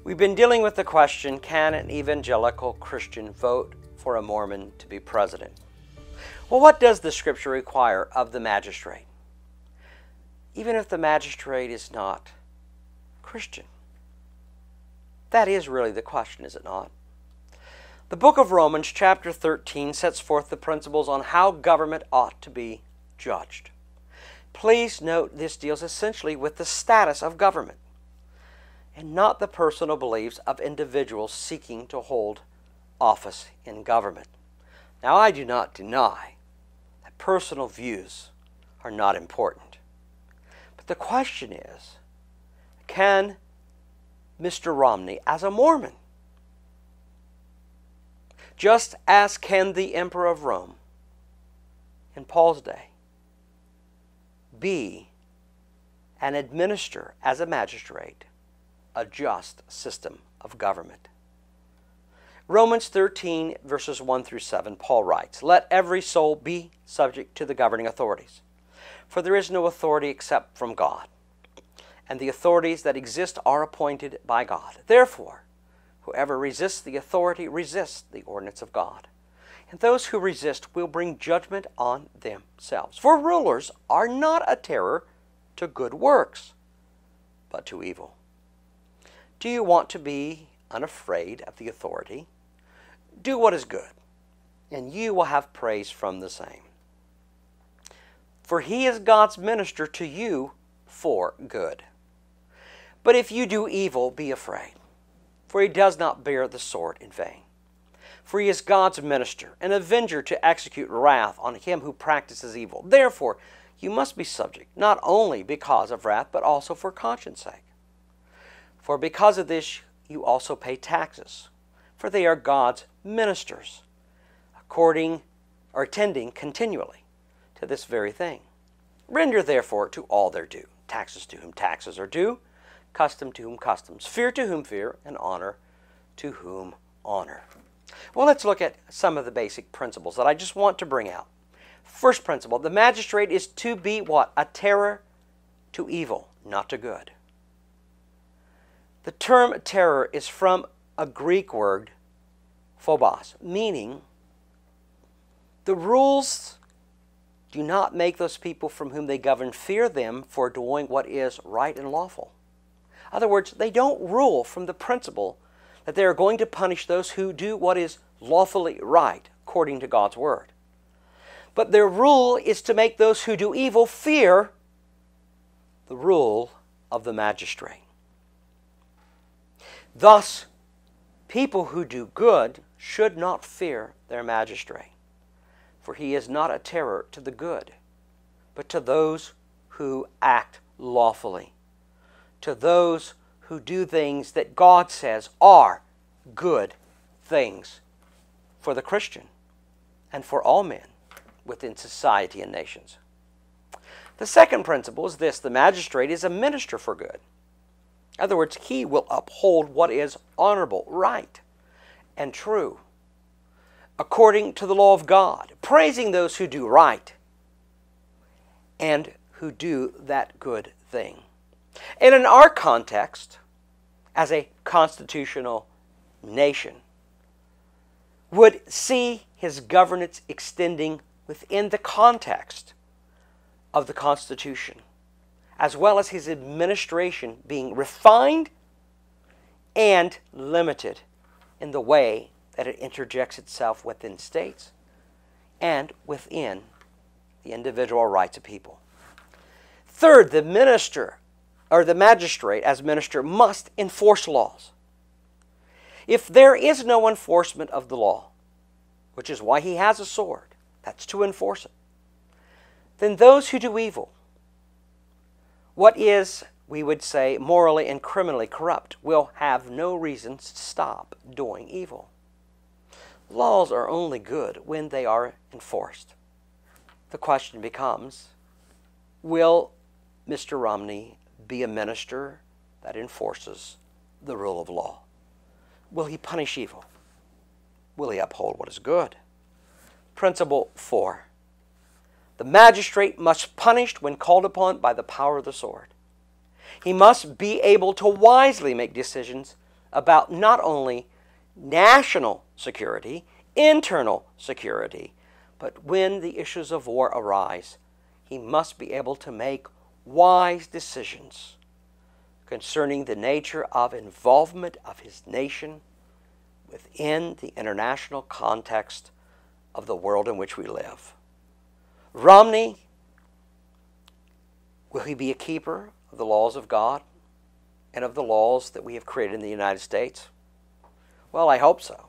We've been dealing with the question, can an evangelical Christian vote for a Mormon to be president? Well, what does the Scripture require of the magistrate? Even if the magistrate is not Christian. That is really the question, is it not? The book of Romans, chapter 13, sets forth the principles on how government ought to be judged. Please note this deals essentially with the status of government and not the personal beliefs of individuals seeking to hold office in government. Now, I do not deny that personal views are not important. But the question is, can Mr. Romney, as a Mormon, just as can the Emperor of Rome in Paul's day, be and administer as a magistrate a just system of government? Romans 13, verses 1 through 7, Paul writes, "Let every soul be subject to the governing authorities, for there is no authority except from God, and the authorities that exist are appointed by God. Therefore, whoever resists the authority resists the ordinance of God, and those who resist will bring judgment on themselves. For rulers are not a terror to good works, but to evil. Do you want to be unafraid of the authority? Do what is good, and you will have praise from the same. For he is God's minister to you for good. But if you do evil, be afraid, for he does not bear the sword in vain. For he is God's minister, an avenger to execute wrath on him who practices evil. Therefore, you must be subject, not only because of wrath, but also for conscience sake. For because of this you also pay taxes, for they are God's ministers, attending continually to this very thing. Render therefore to all their due, taxes to whom taxes are due, custom to whom customs, fear to whom fear, and honor to whom honor." Well, let's look at some of the basic principles that I just want to bring out. First principle, the magistrate is to be what? A terror to evil, not to good. The term terror is from a Greek word, phobos, meaning the rules do not make those people from whom they govern fear them for doing what is right and lawful. In other words, they don't rule from the principle that they are going to punish those who do what is lawfully right according to God's word. But their rule is to make those who do evil fear the rule of the magistrate. Thus, people who do good should not fear their magistrate, for he is not a terror to the good, but to those who act lawfully, to those who do things that God says are good things for the Christian and for all men within society and nations. The second principle is this: the magistrate is a minister for good. In other words, he will uphold what is honorable, right, and true, according to the law of God, praising those who do right and who do that good thing. And in our context, as a constitutional nation, would see his governance extending within the context of the Constitution, as well as his administration being refined and limited in the way that it interjects itself within states and within the individual rights of people. Third, the magistrate as minister must enforce laws. If there is no enforcement of the law, which is why he has a sword, that's to enforce it, then those who do evil, what is, we would say, morally and criminally corrupt, will have no reasons to stop doing evil. Laws are only good when they are enforced. The question becomes, will Mr. Romney be a minister that enforces the rule of law? Will he punish evil? Will he uphold what is good? Principle 4. The magistrate must punish when called upon by the power of the sword. He must be able to wisely make decisions about not only national security, internal security, but when the issues of war arise, he must be able to make wise decisions concerning the nature of involvement of his nation within the international context of the world in which we live. Romney, will he be a keeper of the laws of God and of the laws that we have created in the United States? Well, I hope so.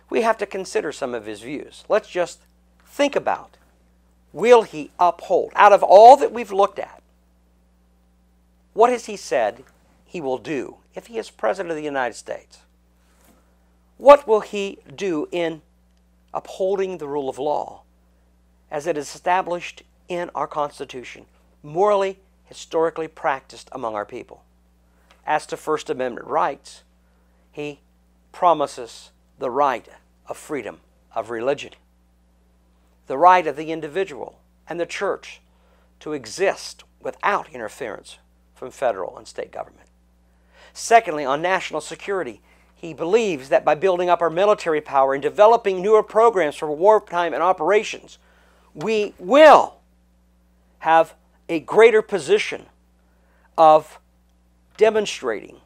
We have to consider some of his views. Let's just think about, will he uphold, out of all that we've looked at, what has he said he will do if he is President of the United States? What will he do in upholding the rule of law as it is established in our Constitution, morally, historically practiced among our people? As to First Amendment rights, he promises the right of freedom of religion, the right of the individual and the church to exist without interference from federal and state government. Secondly, on national security, he believes that by building up our military power and developing newer programs for wartime and operations, we will have a greater position of demonstrating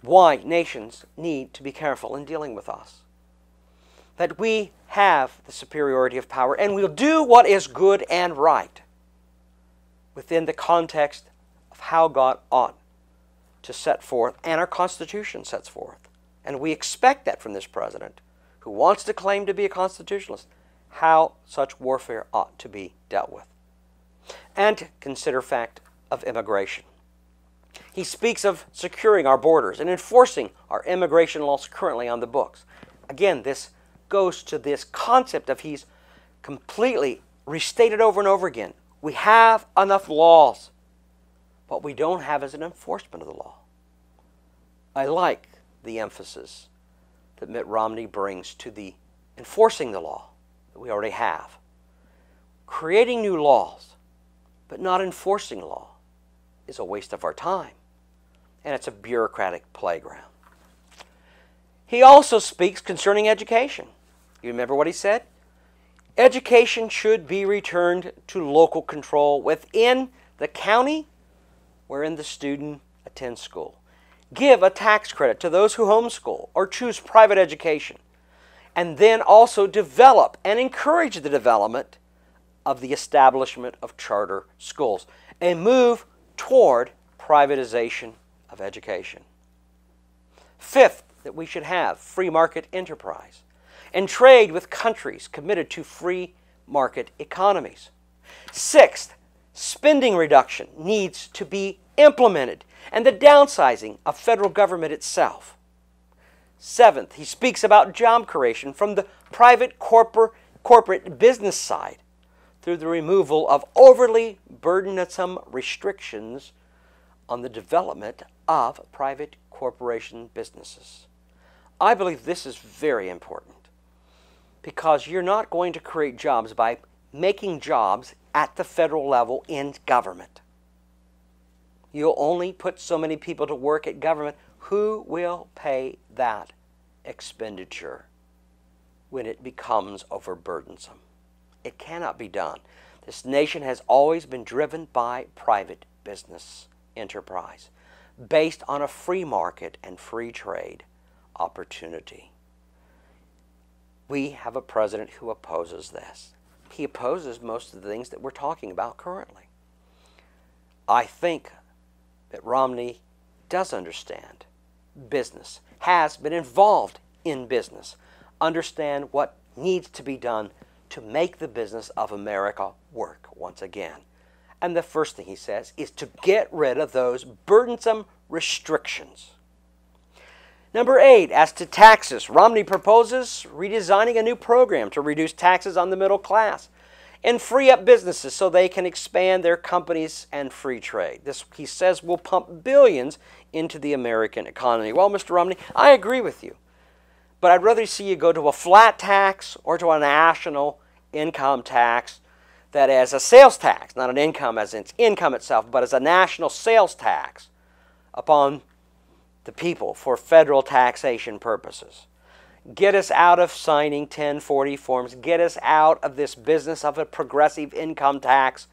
why nations need to be careful in dealing with us. That we have the superiority of power and we'll do what is good and right within the context of how God ought to set forth and our Constitution sets forth. And we expect that from this president who wants to claim to be a constitutionalist, how such warfare ought to be dealt with. And consider fact of immigration. He speaks of securing our borders and enforcing our immigration laws currently on the books. Again, this goes to this concept of he's completely restated over and over again. We have enough laws. What we don't have is an enforcement of the law. I like the emphasis that Mitt Romney brings to the enforcing the law that we already have. Creating new laws, but not enforcing law, is a waste of our time, and it's a bureaucratic playground. He also speaks concerning education. You remember what he said? Education should be returned to local control within the county wherein the student attends school. Give a tax credit to those who homeschool or choose private education. And then also develop and encourage the development of the establishment of charter schools and move toward privatization of education. Fifth, that we should have free market enterprise and trade with countries committed to free market economies. Sixth, spending reduction needs to be implemented and the downsizing of federal government itself. Seventh, he speaks about job creation from the private corporate business side through the removal of overly burdensome restrictions on the development of private corporation businesses. I believe this is very important because you're not going to create jobs by making jobs at the federal level in government. You'll only put so many people to work at government. Who will pay that expenditure when it becomes overburdensome? It cannot be done. This nation has always been driven by private business enterprise based on a free market and free trade opportunity. We have a president who opposes this. He opposes most of the things that we're talking about currently. I think that Romney does understand business, has been involved in business, understand what needs to be done to make the business of America work once again. And the first thing he says is to get rid of those burdensome restrictions. Number 8, as to taxes, Romney proposes redesigning a new program to reduce taxes on the middle class and free up businesses so they can expand their companies and free trade. This, he says, will pump billions into the American economy. Well, Mr. Romney, I agree with you, but I'd rather see you go to a flat tax or to a national income tax that is a sales tax, not an income as in its income itself, but as a national sales tax upon the people for federal taxation purposes. Get us out of signing 1040 forms. Get us out of this business of a progressive income tax.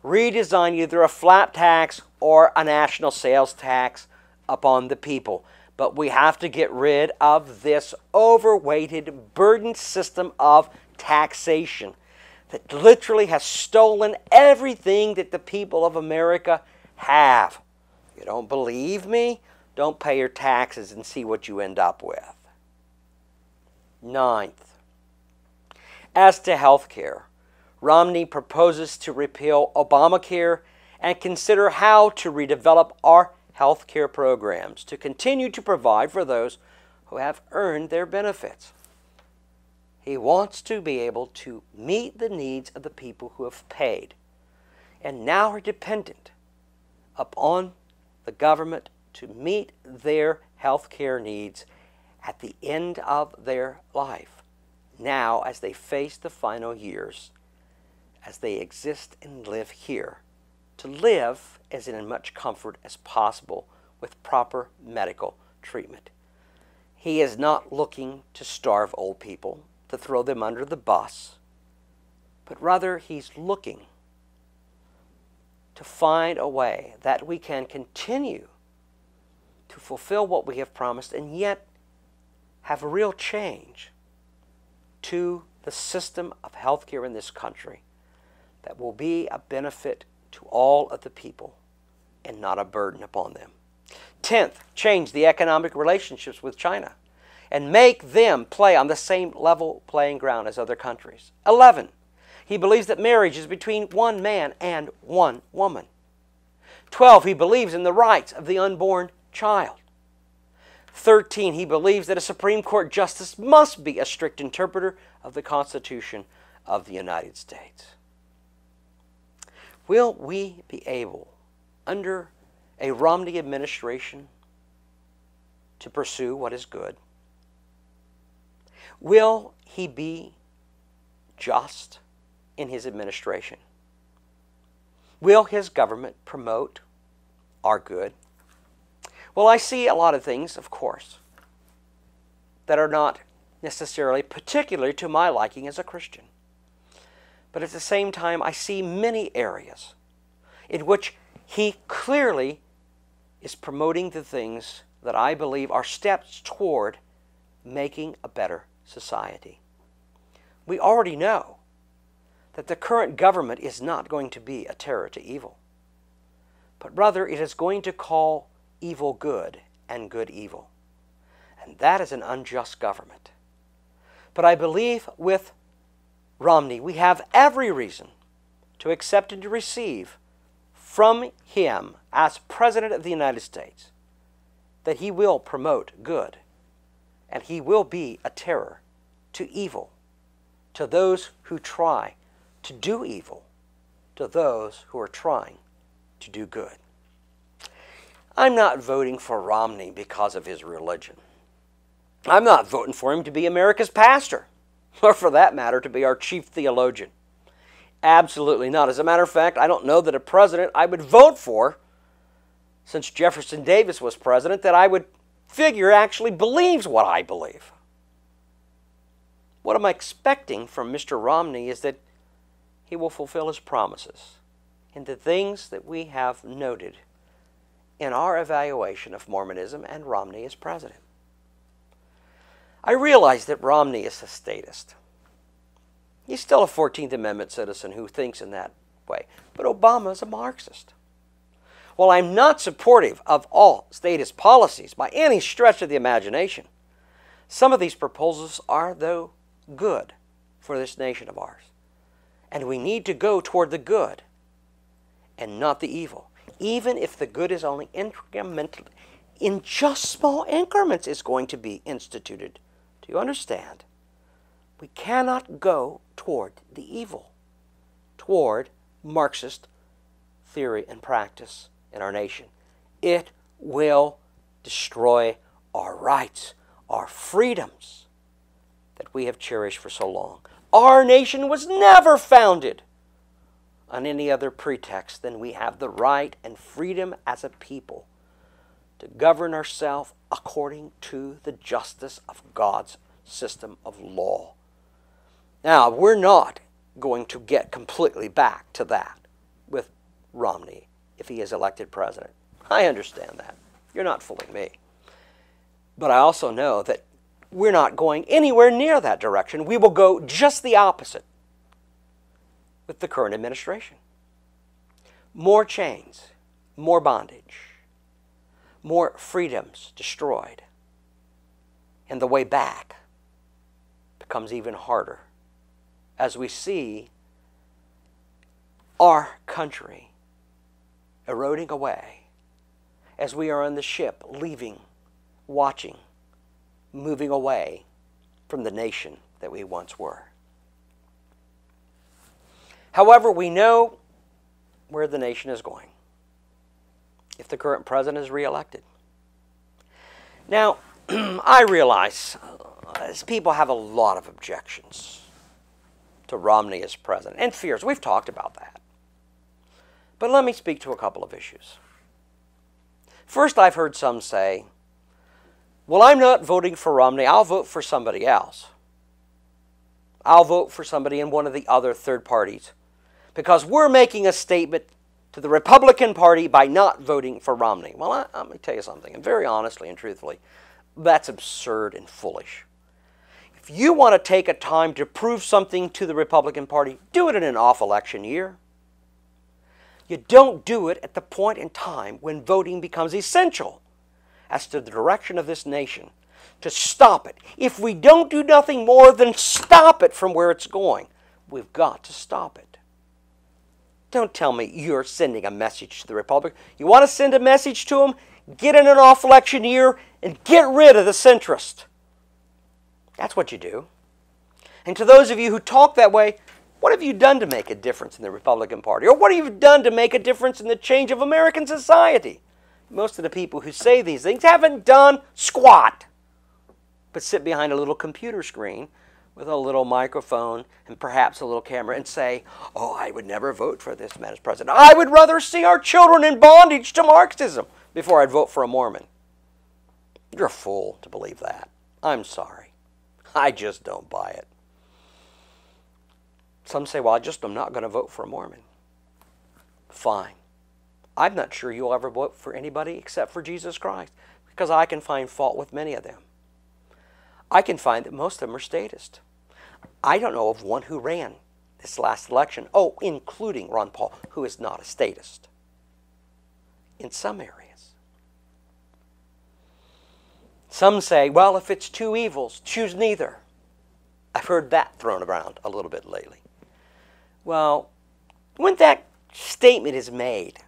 Redesign either a flat tax or a national sales tax upon the people. But we have to get rid of this overweighted, burdened system of taxation that literally has stolen everything that the people of America have. You don't believe me? Don't pay your taxes and see what you end up with. Ninth, as to health care, Romney proposes to repeal Obamacare and consider how to redevelop our health care programs to continue to provide for those who have earned their benefits. He wants to be able to meet the needs of the people who have paid and now are dependent upon the government to meet their health care needs at the end of their life, now as they face the final years, as they exist and live here, to live as in much comfort as possible with proper medical treatment. He is not looking to starve old people, to throw them under the bus, but rather he's looking to find a way that we can continue to fulfill what we have promised and yet have a real change to the system of healthcare in this country that will be a benefit to all of the people and not a burden upon them. 10th, change the economic relationships with China and make them play on the same level playing ground as other countries. 11, he believes that marriage is between one man and one woman. 12, he believes in the rights of the unborn child. 13, he believes that a Supreme Court justice must be a strict interpreter of the Constitution of the United States. Will we be able, under a Romney administration, to pursue what is good? Will he be just in his administration? Will his government promote our good? Well, I see a lot of things, of course, that are not necessarily particularly to my liking as a Christian. But at the same time, I see many areas in which he clearly is promoting the things that I believe are steps toward making a better society. We already know that the current government is not going to be a terror to evil, but rather it is going to call evil good and good evil. And that is an unjust government. But I believe with Romney, we have every reason to accept and to receive from him as President of the United States that he will promote good and he will be a terror to evil, to those who try to do evil, to those who are trying to do good. I'm not voting for Romney because of his religion. I'm not voting for him to be America's pastor, or for that matter, to be our chief theologian. Absolutely not. As a matter of fact, I don't know that a president I would vote for, since Jefferson Davis was president, that I would figure actually believes what I believe. What I'm expecting from Mr. Romney is that he will fulfill his promises in the things that we have noted in our evaluation of Mormonism and Romney as president. I realize that Romney is a statist. He's still a 14th Amendment citizen who thinks in that way. But Obama is a Marxist. While I'm not supportive of all statist policies by any stretch of the imagination, some of these proposals are, though, good for this nation of ours. And we need to go toward the good and not the evil. Even if the good is only incremental, in just small increments is going to be instituted. Do you understand? We cannot go toward the evil, toward Marxist theory and practice in our nation. It will destroy our rights, our freedoms that we have cherished for so long. Our nation was never founded on any other pretext than we have the right and freedom as a people to govern ourselves according to the justice of God's system of law. Now, we're not going to get completely back to that with Romney if he is elected president. I understand that. You're not fooling me. But I also know that we're not going anywhere near that direction. We will go just the opposite with the current administration. More chains, more bondage, more freedoms destroyed. And the way back becomes even harder as we see our country eroding away as we are on the ship leaving, watching, moving away from the nation that we once were. However, we know where the nation is going if the current president is reelected. Now, I realize people have a lot of objections to Romney as president and fears. We've talked about that. But let me speak to a couple of issues. First, I've heard some say, well, I'm not voting for Romney. I'll vote for somebody else. I'll vote for somebody in one of the other third parties because we're making a statement to the Republican Party by not voting for Romney. Well, let me tell you something, and very honestly and truthfully, that's absurd and foolish. If you want to take a time to prove something to the Republican Party, do it in an off-election year. You don't do it at the point in time when voting becomes essential as to the direction of this nation, to stop it. If we don't do nothing more than stop it from where it's going, we've got to stop it. Don't tell me you're sending a message to the Republic. You want to send a message to them? Get in an off-election year and get rid of the centrist. That's what you do. And to those of you who talk that way, what have you done to make a difference in the Republican Party? Or what have you done to make a difference in the change of American society? Most of the people who say these things haven't done squat, but sit behind a little computer screen with a little microphone and perhaps a little camera and say, oh, I would never vote for this man as president. I would rather see our children in bondage to Marxism before I'd vote for a Mormon. You're a fool to believe that. I'm sorry. I just don't buy it. Some say, well, I'm not going to vote for a Mormon. Fine. I'm not sure you'll ever vote for anybody except for Jesus Christ, because I can find fault with many of them. I can find that most of them are statist. I don't know of one who ran this last election, including Ron Paul, who is not a statist in some areas. Some say, well, if it's two evils, choose neither. I've heard that thrown around a little bit lately. Well, when that statement is made,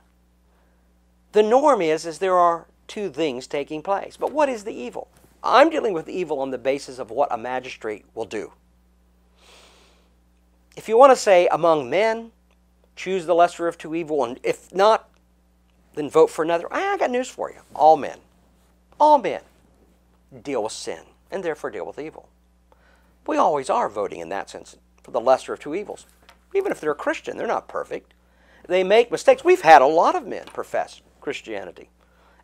the norm is there are two things taking place. But what is the evil? I'm dealing with evil on the basis of what a magistrate will do. If you want to say among men, choose the lesser of two evils, and if not, then vote for another. I got news for you. All men deal with sin and therefore deal with evil. We always are voting in that sense for the lesser of two evils. Even if they're a Christian, they're not perfect. They make mistakes. We've had a lot of men profess Christianity,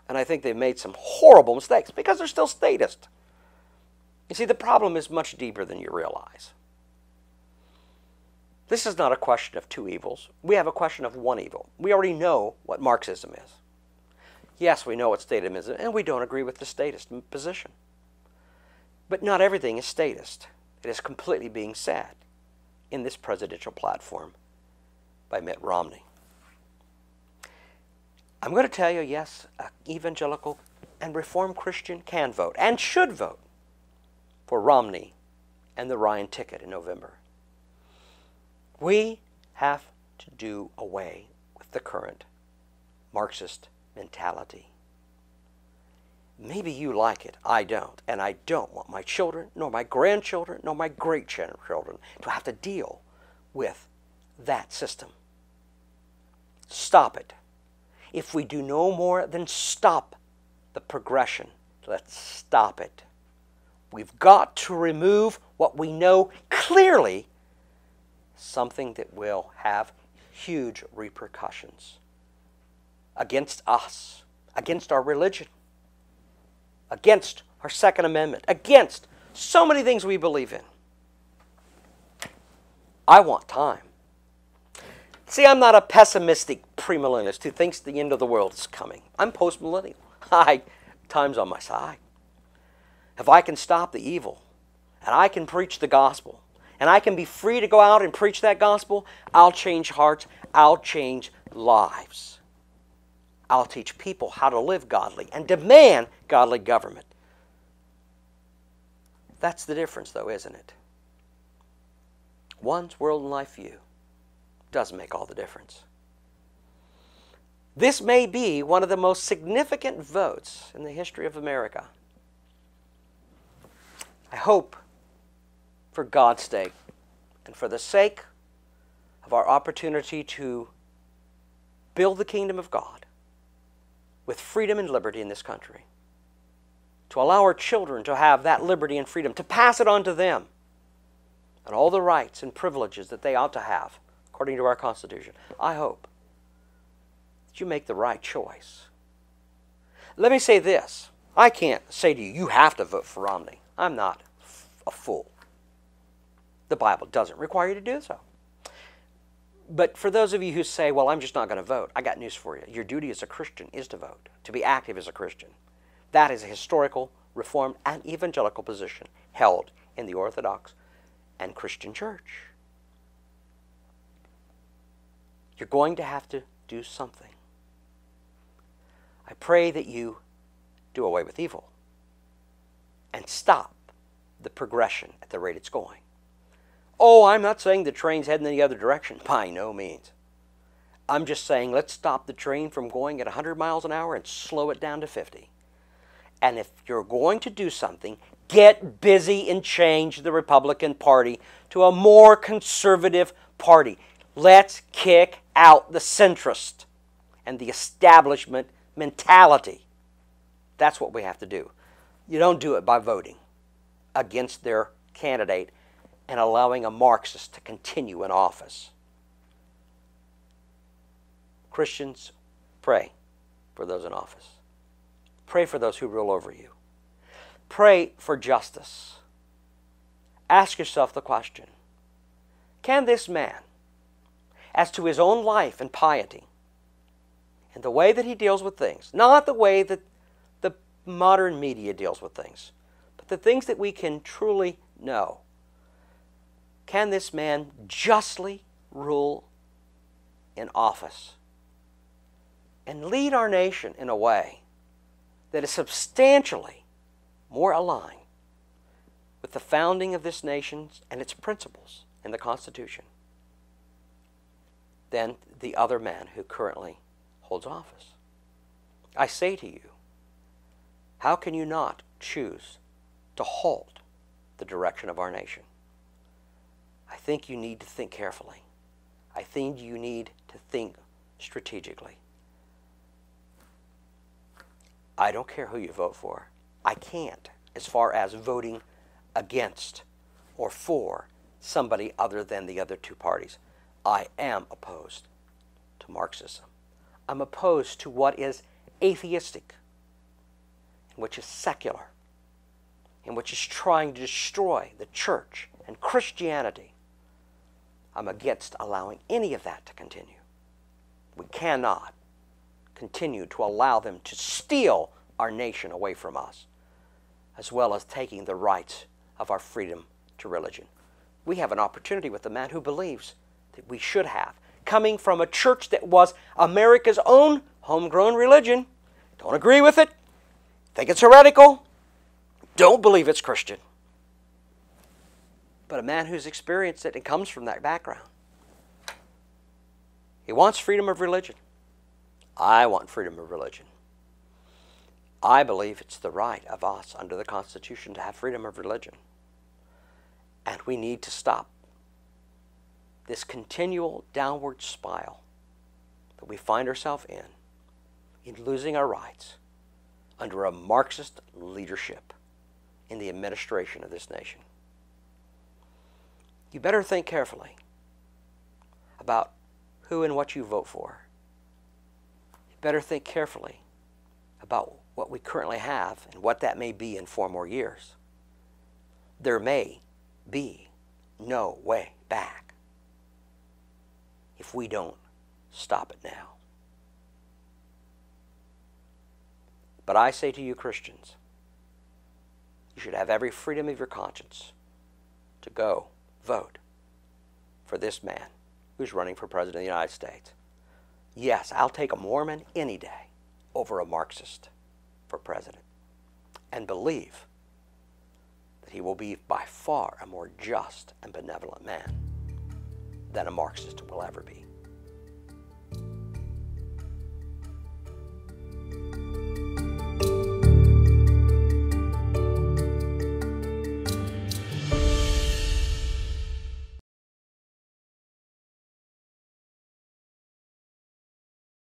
and I think they've made some horrible mistakes because they're still statist. You see, the problem is much deeper than you realize. This is not a question of two evils. We have a question of one evil. We already know what Marxism is. Yes, we know what statism is, and we don't agree with the statist position. But not everything is statist. It is completely being said in this presidential platform by Mitt Romney. I'm going to tell you, yes, an evangelical and Reformed Christian can vote and should vote for Romney and the Ryan ticket in November. We have to do away with the current Marxist mentality. Maybe you like it. I don't. And I don't want my children, nor my grandchildren, nor my great-grandchildren to have to deal with that system. Stop it. If we do no more than stop the progression, let's stop it. We've got to remove what we know clearly, something that will have huge repercussions against us, against our religion, against our Second Amendment, against so many things we believe in. I want time. See, I'm not a pessimistic premillennialist who thinks the end of the world is coming. I'm postmillennial. Time's on my side. If I can stop the evil, and I can preach the gospel, and I can be free to go out and preach that gospel, I'll change hearts, I'll change lives. I'll teach people how to live godly and demand godly government. That's the difference, though, isn't it? One's world and life view doesn't make all the difference. This may be one of the most significant votes in the history of America. I hope, for God's sake, and for the sake of our opportunity to build the kingdom of God with freedom and liberty in this country, to allow our children to have that liberty and freedom, to pass it on to them, and all the rights and privileges that they ought to have, according to our Constitution. I hope that you make the right choice. Let me say this. I can't say to you, you have to vote for Romney. I'm not a fool. The Bible doesn't require you to do so. But for those of you who say, well, I'm just not going to vote, I got news for you. Your duty as a Christian is to vote, to be active as a Christian. That is a historical, Reformed, and evangelical position held in the Orthodox and Christian church. You're going to have to do something. I pray that you do away with evil and stop the progression at the rate it's going. Oh, I'm not saying the train's heading in the other direction. By no means. I'm just saying let's stop the train from going at 100 miles an hour and slow it down to 50. And if you're going to do something, get busy and change the Republican Party to a more conservative party. Let's kick out the centrist and the establishment mentality. That's what we have to do. You don't do it by voting against their candidate and allowing a Marxist to continue in office. Christians, pray for those in office. Pray for those who rule over you. Pray for justice. Ask yourself the question, can this man, as to his own life and piety, and the way that he deals with things, not the way that the modern media deals with things, but the things that we can truly know, can this man justly rule in office and lead our nation in a way that is substantially more aligned with the founding of this nation and its principles in the Constitution than the other man who currently holds office? I say to you, how can you not choose to halt the direction of our nation? I think you need to think carefully. I think you need to think strategically. I don't care who you vote for. I can't, as far as voting against or for somebody other than the other two parties. I am opposed to Marxism. I'm opposed to what is atheistic, which is secular, and which is trying to destroy the church and Christianity. I'm against allowing any of that to continue. We cannot continue to allow them to steal our nation away from us, as well as taking the rights of our freedom to religion. We have an opportunity with the man who believes that we should have, coming from a church that was America's own homegrown religion. Don't agree with it, think it's heretical, don't believe it's Christian. But a man who's experienced it and comes from that background. He wants freedom of religion. I want freedom of religion. I believe it's the right of us under the Constitution to have freedom of religion. And we need to stop this continual downward spiral that we find ourselves in losing our rights under a Marxist leadership in the administration of this nation. You better think carefully about who and what you vote for. You better think carefully about what we currently have and what that may be in 4 more years, there may be no way back if we don't stop it now. But I say to you, Christians, you should have every freedom of your conscience to go vote for this man who's running for President of the United States. Yes, I'll take a Mormon any day over a Marxist for president, and believe that he will be by far a more just and benevolent man than a Marxist will ever be.